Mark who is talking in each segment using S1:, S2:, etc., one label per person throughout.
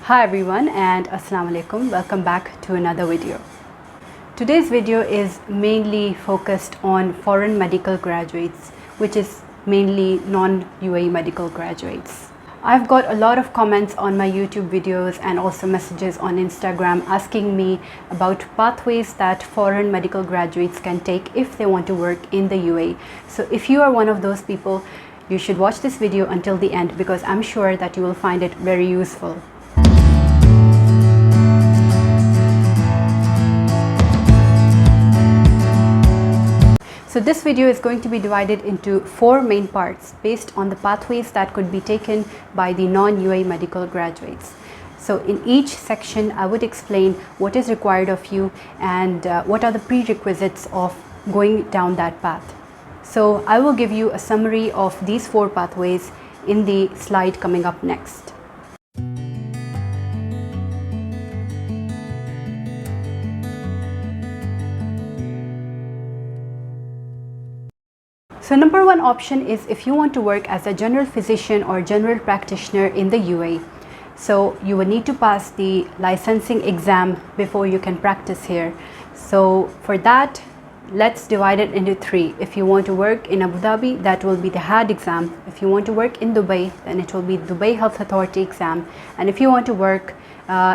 S1: Hi everyone and Assalamu alaikum. Welcome back to another video. Today's video is mainly focused on foreign medical graduates, which is mainly non-UAE medical graduates. I've got a lot of comments on my YouTube videos and also messages on Instagram asking me about pathways that foreign medical graduates can take if they want to work in the UAE. So if you are one of those people, you should watch this video until the end because I'm sure that you will find it very useful. So this video is going to be divided into 4 main parts based on the pathways that could be taken by the non-UAE medical graduates. So in each section I would explain what is required of you and what are the prerequisites of going down that path. So I will give you a summary of these 4 pathways in the slide coming up next. So number 1 option is if you want to work as a general physician or general practitioner in the UAE. So you will need to pass the licensing exam before you can practice here. So for that, let's divide it into 3. If you want to work in Abu Dhabi, that will be the HAD exam. If you want to work in Dubai, then it will be Dubai Health Authority exam. And if you want to work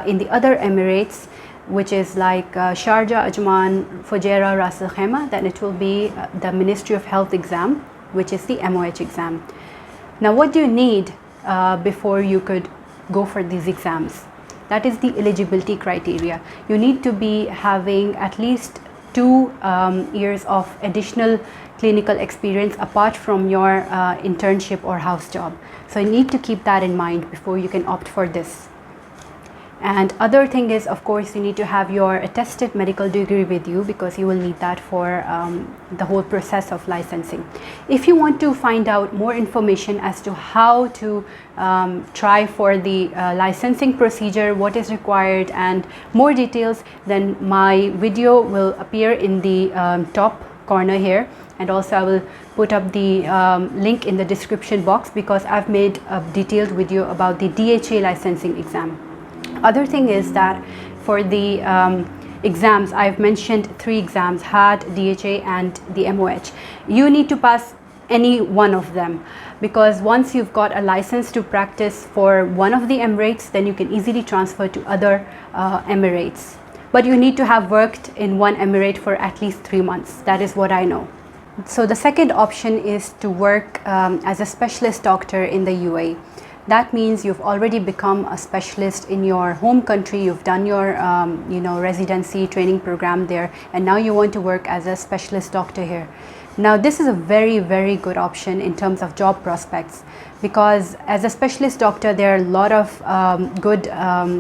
S1: in the other Emirates, which is like Sharjah, Ajman, Fujairah, Ras Al Khaimah, then it will be the Ministry of Health exam, which is the MOH exam. Now what do you need before you could go for these exams? That is the eligibility criteria. You need to be having at least 2 years of additional clinical experience apart from your internship or house job. So you need to keep that in mind before you can opt for this. And other thing is, of course, you need to have your attested medical degree with you because you will need that for the whole process of licensing. If you want to find out more information as to how to try for the licensing procedure, what is required and more details, then my video will appear in the top corner here, and also I will put up the link in the description box because I've made a detailed video about the DHA licensing exam. Other thing is that for the exams, I've mentioned 3 exams, HAD, DHA and the MOH. You need to pass any one of them because once you've got a license to practice for one of the Emirates, then you can easily transfer to other Emirates. But you need to have worked in one Emirate for at least 3 months. That is what I know. So the second option is to work as a specialist doctor in the UAE. That means you've already become a specialist in your home country, you've done your residency training program there, and now you want to work as a specialist doctor here. Now this is a very good option in terms of job prospects because as a specialist doctor there are a lot of good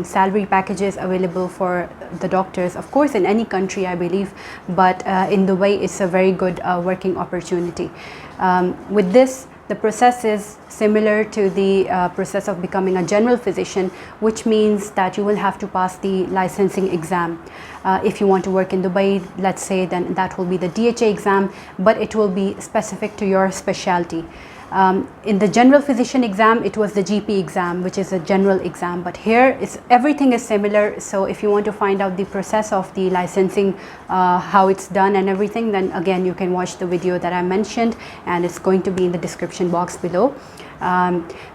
S1: salary packages available for the doctors, of course in any country I believe, but in Dubai it's a very good working opportunity. With this, the process is similar to the process of becoming a general physician, which means that you will have to pass the licensing exam. If you want to work in Dubai, let's say, then that will be the DHA exam, but it will be specific to your specialty. In the general physician exam, it was the GP exam, which is a general exam, but here everything is similar. So if you want to find out the process of the licensing, how it's done and everything, then again you can watch the video that I mentioned and it's going to be in the description box below.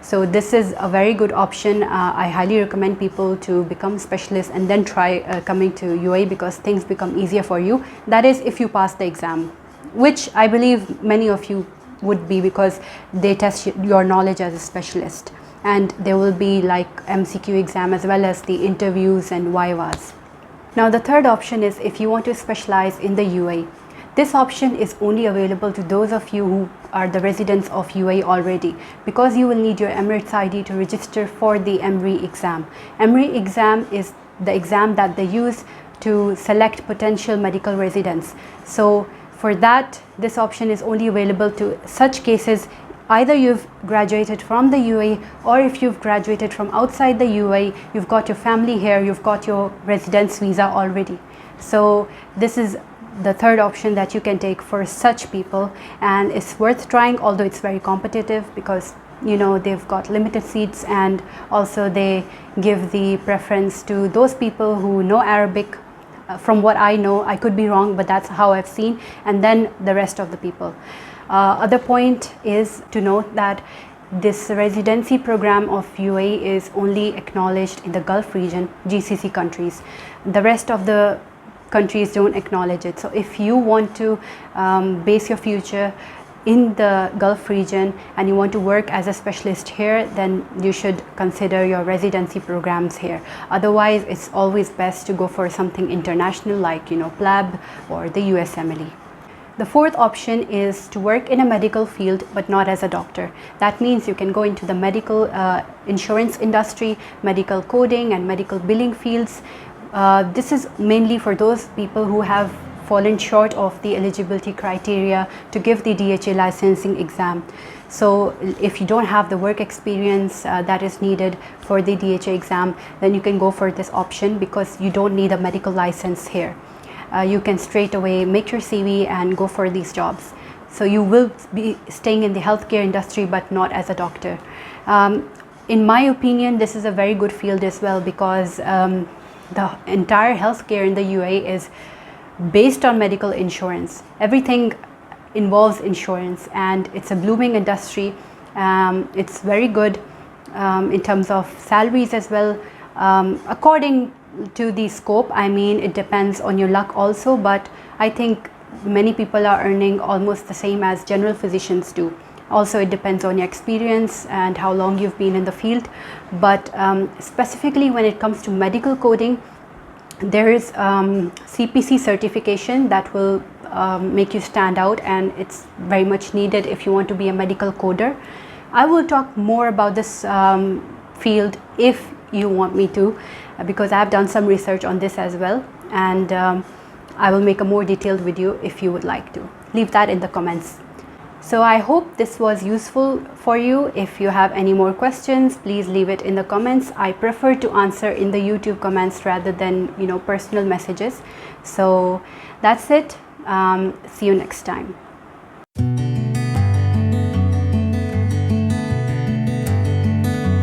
S1: So this is a very good option. I highly recommend people to become specialists and then try coming to UAE because things become easier for you. That is if you pass the exam, which I believe many of you would be because they test your knowledge as a specialist, and there will be like MCQ exam as well as the interviews and vivas. Now the third option is if you want to specialize in the UAE. This option is only available to those of you who are the residents of UAE already because you will need your Emirates ID to register for the EMRI exam. EMRI exam is the exam that they use to select potential medical residents. So for that, this option is only available to such cases either you've graduated from the UAE or if you've graduated from outside the UAE, you've got your family here, you've got your residence visa already. So this is the third option that you can take for such people, and it's worth trying, although it's very competitive because they've got limited seats, and also they give the preference to those people who know Arabic. From what I know, I could be wrong, but that's how I've seen, and then the rest of the people. Other point is to note that this residency program of UAE is only acknowledged in the Gulf region, GCC countries. The rest of the countries don't acknowledge it. So if you want to base your future in the Gulf region and you want to work as a specialist here, then you should consider your residency programs here. Otherwise, it's always best to go for something international like PLAB or the USMLE. The fourth option is to work in a medical field but not as a doctor. That means you can go into the medical insurance industry, medical coding and medical billing fields. This is mainly for those people who have fallen short of the eligibility criteria to give the DHA licensing exam. So if you don't have the work experience that is needed for the DHA exam, then you can go for this option because you don't need a medical license here. You can straight away make your CV and go for these jobs. So you will be staying in the healthcare industry but not as a doctor. In my opinion, this is a very good field as well because the entire healthcare in the UAE is based on medical insurance. Everything involves insurance and it's a blooming industry. It's very good in terms of salaries as well. According to the scope, I mean, it depends on your luck also, but I think many people are earning almost the same as general physicians do. Also, it depends on your experience and how long you've been in the field. But specifically when it comes to medical coding, there is CPC certification that will make you stand out, and it's very much needed if you want to be a medical coder. I will talk more about this field if you want me to, because I have done some research on this as well, and I will make a more detailed video if you would like to. Leave that in the comments. So I hope this was useful for you. If you have any more questions, please leave it in the comments. I prefer to answer in the YouTube comments rather than personal messages. So that's it. See you next time.